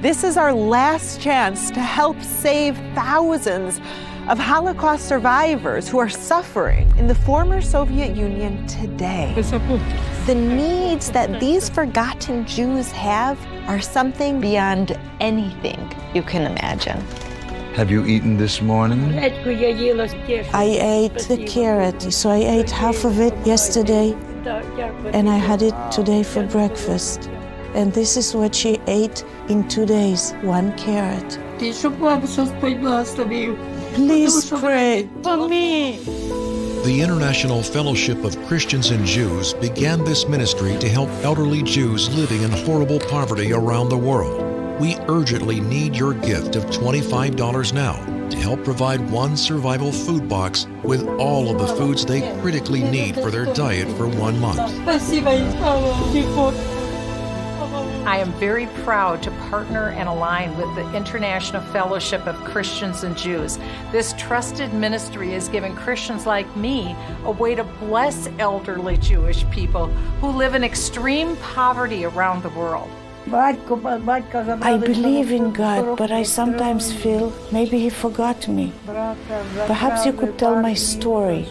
This is our last chance to help save thousands of Holocaust survivors who are suffering in the former Soviet Union today. The needs that these forgotten Jews have are something beyond anything you can imagine. Have you eaten this morning? I ate the carrot, so I ate half of it yesterday, and I had it today for breakfast. And this is what she ate in 2 days, 1 carrot. Please pray for me. The International Fellowship of Christians and Jews began this ministry to help elderly Jews living in horrible poverty around the world. We urgently need your gift of $25 now to help provide one survival food box with all of the foods they critically need for their diet for 1 month. I am very proud to partner and align with the International Fellowship of Christians and Jews. This trusted ministry is giving Christians like me a way to bless elderly Jewish people who live in extreme poverty around the world. I believe in God, but I sometimes feel maybe He forgot me. Perhaps you could tell my story,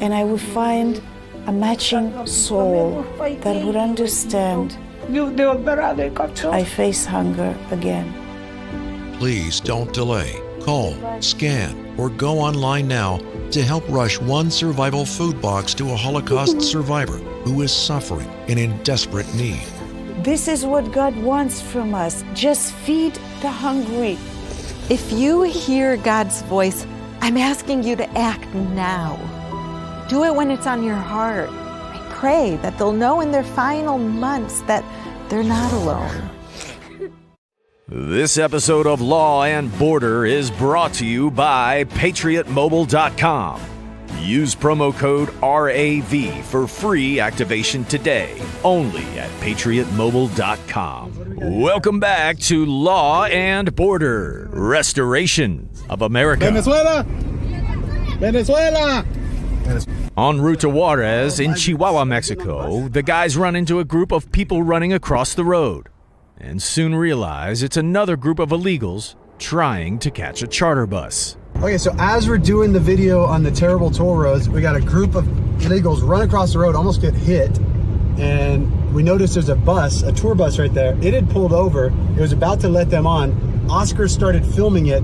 and I would find a matching soul that would understand. I face hunger again. Please don't delay. Call, scan, or go online now to help rush one survival food box to a Holocaust survivor who is suffering and in desperate need. This is what God wants from us. Just feed the hungry. If you hear God's voice, I'm asking you to act now. Do it when it's on your heart. I pray that they'll know in their final months that they're not alone. This episode of Law and Border is brought to you by PatriotMobile.com. Use promo code RAV for free activation today, only at PatriotMobile.com. Welcome back to Law and Border, Restoration of America. Venezuela! En route to Juarez in Chihuahua, Mexico, the guys run into a group of people running across the road and soon realize it's another group of illegals trying to catch a charter bus. Okay, so as we're doing the video on the terrible toll roads, we got a group of illegals run across the road, almost get hit, and we noticed there's a bus, a tour bus right there. It had pulled over. It was about to let them on. Oscar started filming it,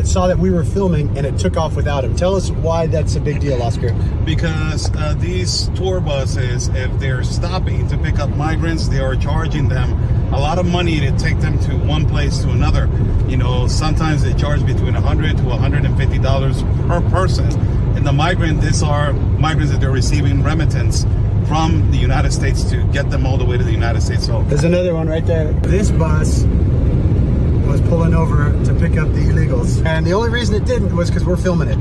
saw that we were filming, and it took off without him. Tell us why that's a big deal, Oscar. Because these tour buses, if they're stopping to pick up migrants, they are charging them a lot of money to take them to one place to another. You know, sometimes they charge between $100 to $150 per person. And the migrant, these are migrants that they're receiving remittance from the United States to get them all the way to the United States. So there's another one right there. This bus was pulling over to pick up the illegals, and the only reason it didn't was because we're filming it.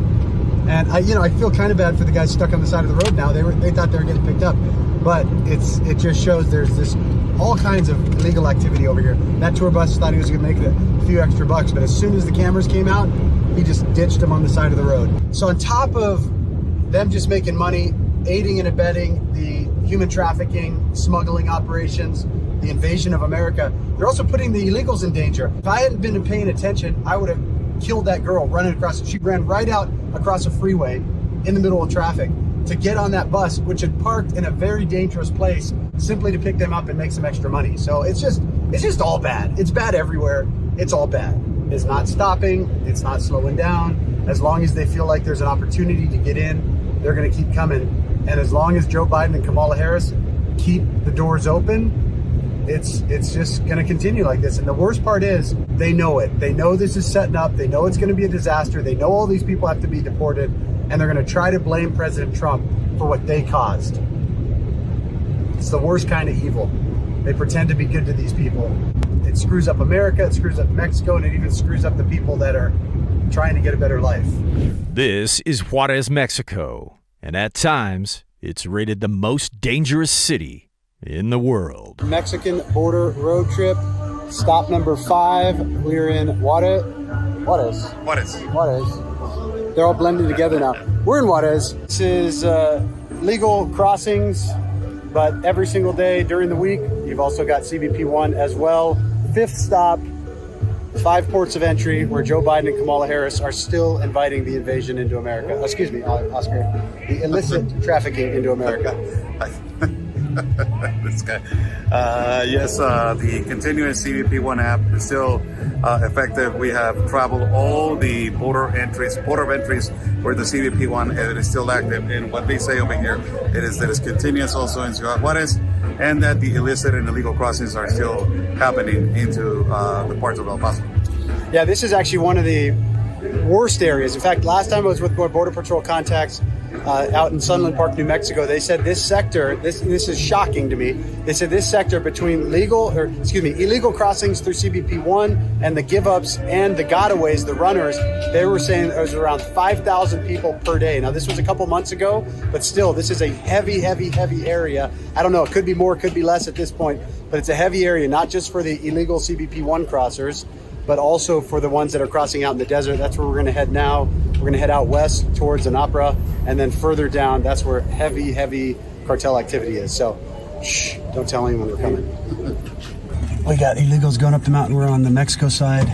And I feel kind of bad for the guys stuck on the side of the road now. They thought they were getting picked up, but it just shows there's this all kinds of illegal activity over here. That tour bus thought he was gonna make a few extra bucks, but as soon as the cameras came out, he just ditched them on the side of the road. So on top of them just making money, aiding and abetting the human trafficking, smuggling operations, the invasion of America, they're also putting the illegals in danger. If I hadn't been paying attention, I would have killed that girl running across. She ran right out across a freeway in the middle of traffic to get on that bus, which had parked in a very dangerous place, simply to pick them up and make some extra money. So it's just all bad. It's bad everywhere. It's all bad. It's not stopping. It's not slowing down. As long as they feel like there's an opportunity to get in, they're going to keep coming. And as long as Joe Biden and Kamala Harris keep the doors open, it's just going to continue like this. And the worst part is they know it. They know this is setting up. They know it's going to be a disaster. They know all these people have to be deported, and they're going to try to blame President Trump for what they caused. It's the worst kind of evil. They pretend to be good to these people. It screws up America, it screws up Mexico, and it even screws up the people that are trying to get a better life. This is Juarez, Mexico, and at times, it's rated the most dangerous city in the world. Mexican border road trip, stop number 5. We're in Juarez. They're all blended together now. We're in Juarez. This is legal crossings, but every single day during the week, you've also got CBP1 as well. 5th stop, 5 ports of entry where Joe Biden and Kamala Harris are still inviting the invasion into America. Excuse me, Oscar. The illicit trafficking into America. This guy. Yes, the continuous CBP1 app is still effective. We have traveled all the port of entries where the CBP1 it is still active. And what they say over here, it is that it's continuous also in Ciudad Juarez, and that the illicit and illegal crossings are still happening into the parts of El Paso. Yeah, this is actually one of the worst areas. In fact, last time I was with Border Patrol contacts out in Sunland Park, New Mexico, they said this sector, this is shocking to me. They said this sector between illegal crossings through CBP1 and the give-ups and the gotaways, the runners, they were saying there was around 5,000 people per day. Now, this was a couple months ago, but still, this is a heavy area. I don't know, it could be more, it could be less at this point, but it's a heavy area, not just for the illegal CBP1 crossers, but also for the ones that are crossing out in the desert. That's where we're gonna head now. We're gonna head out west towards Anapra, and then further down, that's where heavy cartel activity is. So, shh, don't tell anyone we're coming. We got illegals going up the mountain. We're on the Mexico side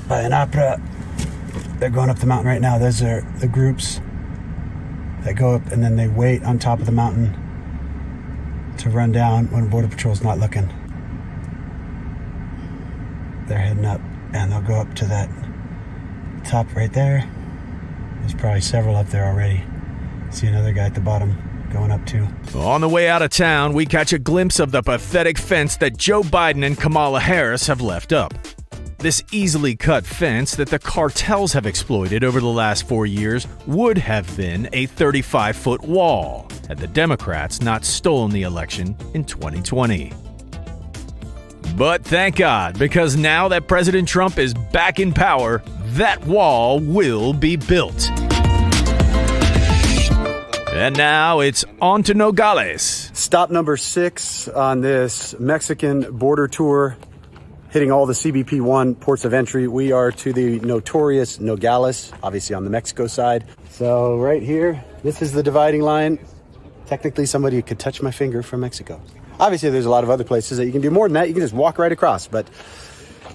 by Anapra. They're going up the mountain right now. Those are the groups that go up and then they wait on top of the mountain to run down when Border Patrol's not looking. They're heading up, and they'll go up to that top right there. There's probably several up there already. See another guy at the bottom going up too. On the way out of town, we catch a glimpse of the pathetic fence that Joe Biden and Kamala Harris have left up. This easily cut fence that the cartels have exploited over the last 4 years would have been a 35-foot wall had the Democrats not stolen the election in 2020. But thank God, because now that President Trump is back in power, that wall will be built. And now it's on to Nogales. Stop number 6 on this Mexican border tour, hitting all the CBP1 ports of entry. We are to the notorious Nogales, obviously on the Mexico side. So right here, this is the dividing line. Technically, somebody could touch my finger from Mexico. Obviously, there's a lot of other places that you can do more than that. You can just walk right across. But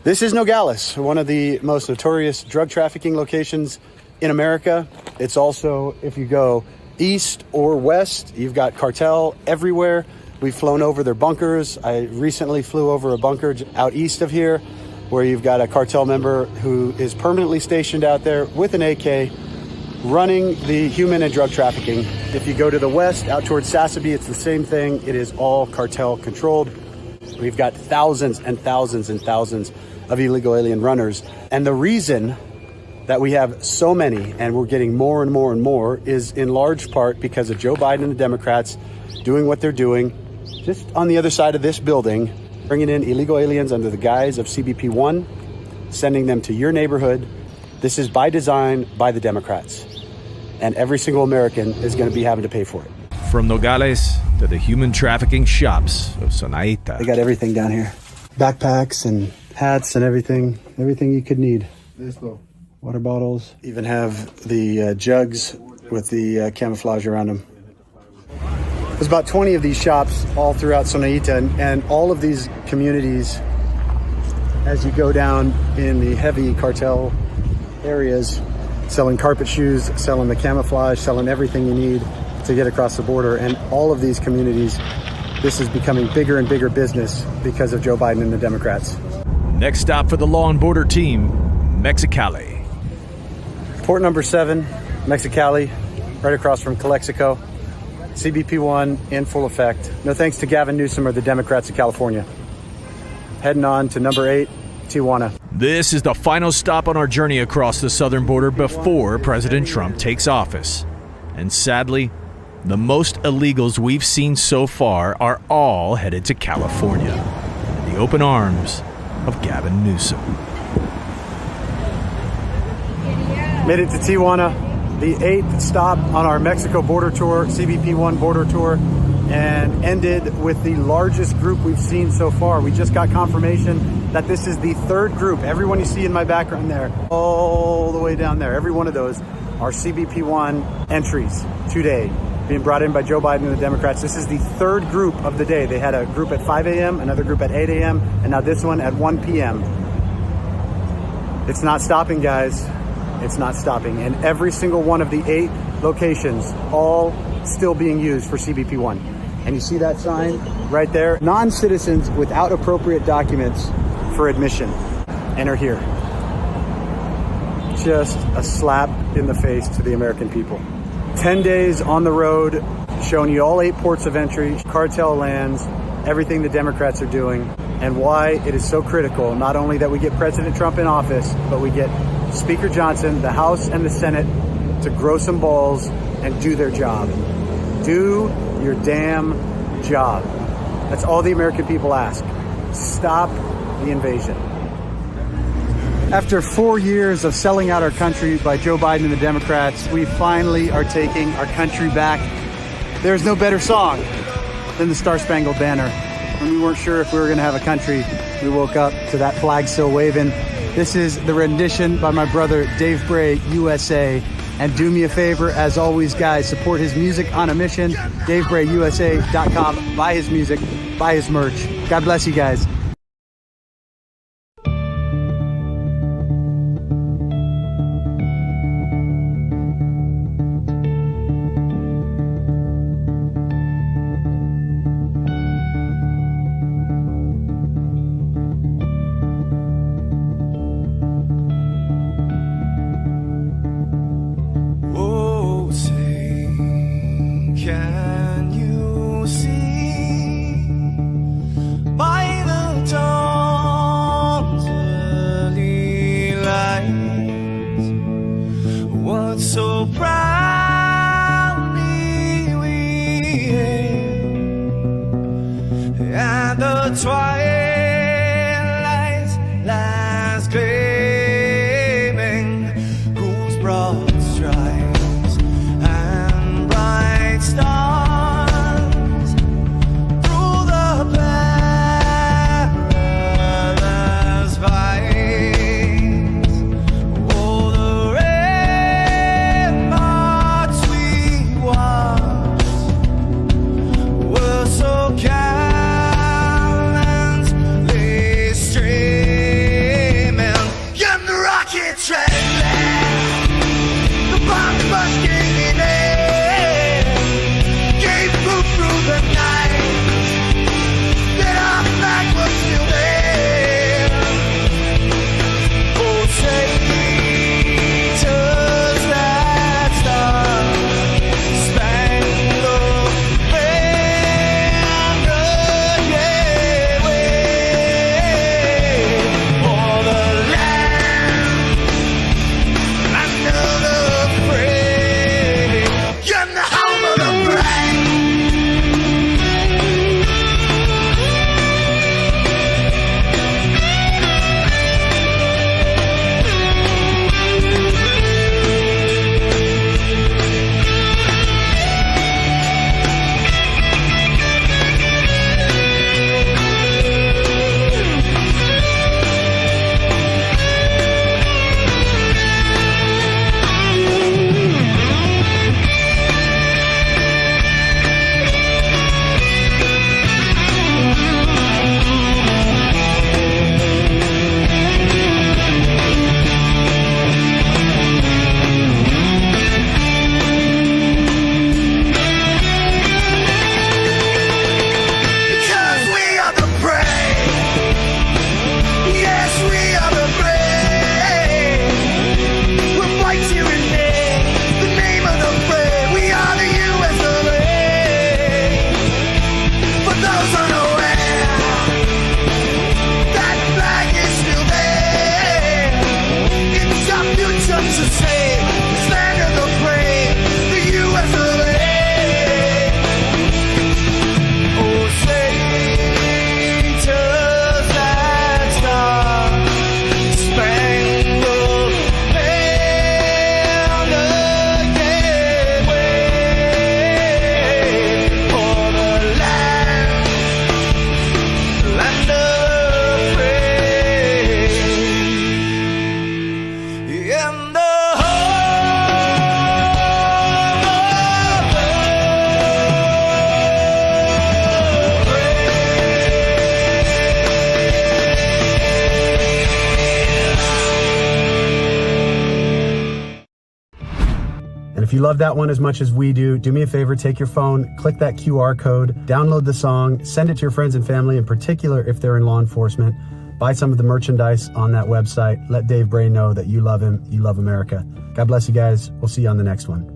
this is Nogales, one of the most notorious drug trafficking locations in America. It's also, if you go east or west, you've got cartel everywhere. We've flown over their bunkers. I recently flew over a bunker out east of here where you've got a cartel member who is permanently stationed out there with an AK running the human and drug trafficking. If you go to the west, out towards Sassabee, it's the same thing. It is all cartel controlled. We've got thousands and thousands and thousands of illegal alien runners. And the reason that we have so many, and we're getting more and more and more, is in large part because of Joe Biden and the Democrats doing what they're doing just on the other side of this building, bringing in illegal aliens under the guise of CBP1, sending them to your neighborhood. This is by design by the Democrats. And every single American is going to be having to pay for it. From Nogales to the human trafficking shops of Sonaita. They got everything down here. Backpacks and hats and everything you could need. Water bottles. Even have the jugs with the camouflage around them. There's about 20 of these shops all throughout Sonaita, and all of these communities, as you go down in the heavy cartel areas, selling carpet shoes, selling the camouflage, selling everything you need to get across the border. And all of these communities, this is becoming bigger and bigger business because of Joe Biden and the Democrats. Next stop for the Law and Border team, Mexicali. Port number 7, Mexicali, right across from Calexico. CBP1 in full effect. No thanks to Gavin Newsom or the Democrats of California. Heading on to number 8, Tijuana. This is the final stop on our journey across the southern border before President Trump takes office. And sadly, the most illegals we've seen so far are all headed to California, in the open arms of Gavin Newsom. Made it to Tijuana, the 8th stop on our Mexico border tour, CBP1 border tour, and ended with the largest group we've seen so far. We just got confirmation that this is the 3rd group. Everyone you see in my background there, all the way down there, every one of those are CBP1 entries today, being brought in by Joe Biden and the Democrats. This is the 3rd group of the day. They had a group at 5 a.m., another group at 8 a.m., and now this one at 1 p.m. It's not stopping, guys. It's not stopping. And every single one of the 8 locations, all still being used for CBP1. And you see that sign right there? Non-citizens without appropriate documents for admission enter here. Just a slap in the face to the American people. 10 days on the road, showing you all 8 ports of entry, cartel lands, everything the Democrats are doing, and why it is so critical, not only that we get President Trump in office, but we get Speaker Johnson, the House and the Senate to grow some balls and do their job. Do your damn job. That's all the American people ask. Stop the invasion. After 4 years of selling out our country by Joe Biden and the Democrats, we finally are taking our country back. There's no better song than the Star Spangled Banner. When we weren't sure if we were going to have a country, we woke up to that flag still waving. This is the rendition by my brother Dave Bray, USA. And do me a favor, as always, guys, support his music on a mission. DaveBrayUSA.com. Buy his music, buy his merch. God bless you guys. you love that one as much as we do, do me a favor, take your phone, click that QR code, download the song, send it to your friends and family, in particular if they're in law enforcement. Buy some of the merchandise on that website. Let Dave Bray know that you love him, you love America. God bless you guys. We'll see you on the next one.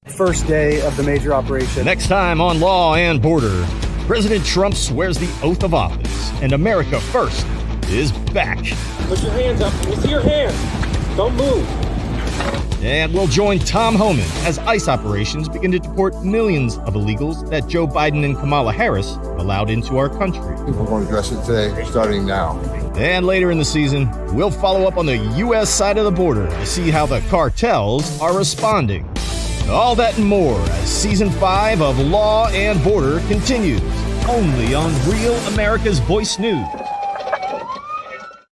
First day of the major operation. Next time on Law and Border, President Trump swears the oath of office, and America First is back. Put your hands up. Let me see your hands. Don't move. And we'll join Tom Homan as ICE operations begin to deport millions of illegals that Joe Biden and Kamala Harris have allowed into our country. We're going to address it today, starting now. And later in the season, we'll follow up on the U.S. side of the border to see how the cartels are responding. All that and more as Season 5 of Law and Border continues, only on Real America's Voice News.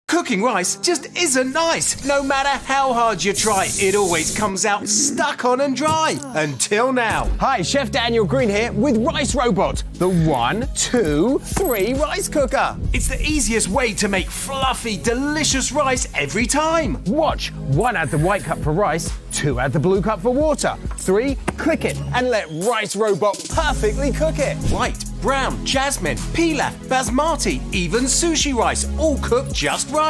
Cooking rice just isn't nice. No matter how hard you try, it always comes out stuck on and dry. Until now. Hi, Chef Daniel Green here with Rice Robot, the 1, 2, 3 rice cooker. It's the easiest way to make fluffy, delicious rice every time. Watch. 1, add the white cup for rice. 2, add the blue cup for water. 3, click it and let Rice Robot perfectly cook it. White, brown, jasmine, pilaf, basmati, even sushi rice, all cooked just right.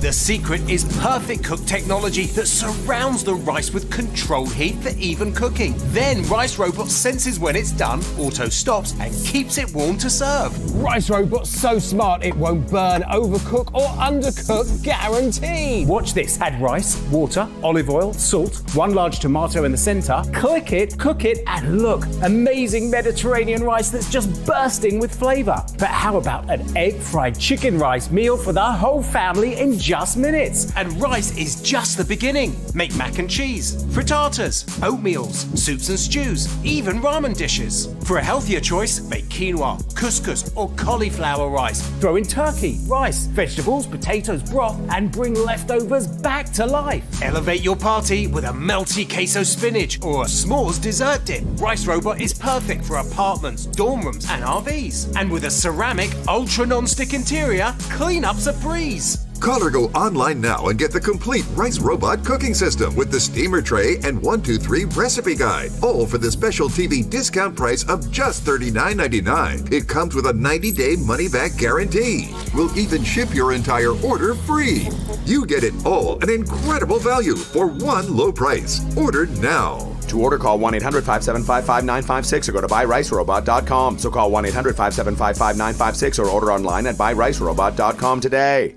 The secret is perfect cook technology that surrounds the rice with controlled heat for even cooking. Then Rice Robot senses when it's done, auto stops, and keeps it warm to serve. Rice Robot's so smart it won't burn, overcook, or undercook, guaranteed. Watch this. Add rice, water, olive oil, salt, 1 large tomato in the center. Click it, cook it, and look, amazing Mediterranean rice that's just bursting with flavor. But how about an egg fried chicken rice meal for the whole family in just minutes? And rice is just the beginning. Make mac and cheese, frittatas, oatmeals, soups and stews, even ramen dishes. For a healthier choice, make quinoa, couscous, or cauliflower rice. Throw in turkey, rice, vegetables, potatoes, broth, and bring leftovers back to life. Elevate your party with a melty queso spinach or a s'mores dessert dip. Rice Robot is perfect for apartments, dorm rooms, and RVs. And with a ceramic, ultra non-stick interior, cleanup's a breeze. Call or go online now and get the complete Rice Robot cooking system with the steamer tray and 1, 2, 3 recipe guide, all for the special TV discount price of just $39.99. It comes with a 90-day money-back guarantee. We'll even ship your entire order free. You get it all, an incredible value for one low price. Order now. To order, call 1-800-575-5956 or go to buyricerobot.com. So call 1-800-575-5956 or order online at buyricerobot.com today.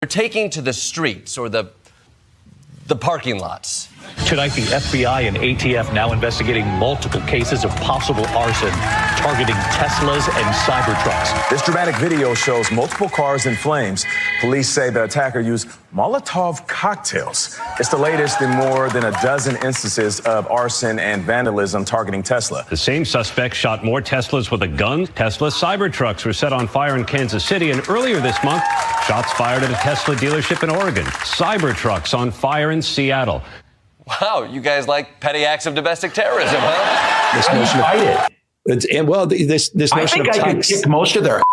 Taking to the streets or the parking lots. Tonight, the FBI and ATF now investigating multiple cases of possible arson targeting Teslas and Cybertrucks. This dramatic video shows multiple cars in flames. Police say the attacker used Molotov cocktails. It's the latest in more than a dozen instances of arson and vandalism targeting Tesla. The same suspect shot more Teslas with a gun. Tesla Cybertrucks were set on fire in Kansas City, and earlier this month, shots fired at a Tesla dealership in Oregon. Cybertrucks on fire in Seattle. Wow, you guys like petty acts of domestic terrorism, huh? This notion of this notion of I can kick most of their.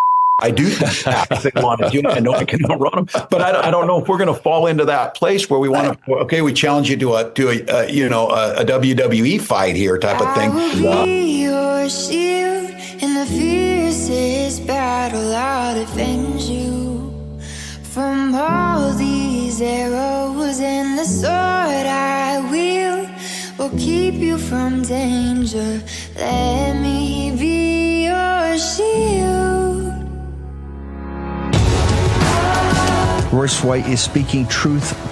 I do think they want to do. I know I can outrun them, but I don't know if we're going to fall into that place where we want to. Okay, we challenge you to a WWE fight here type of thing. I will be your shield in the fiercest battle. I'll defend you from all these arrows and the sword I wield will keep you from danger. Let me be your shield. Royce White is speaking truth to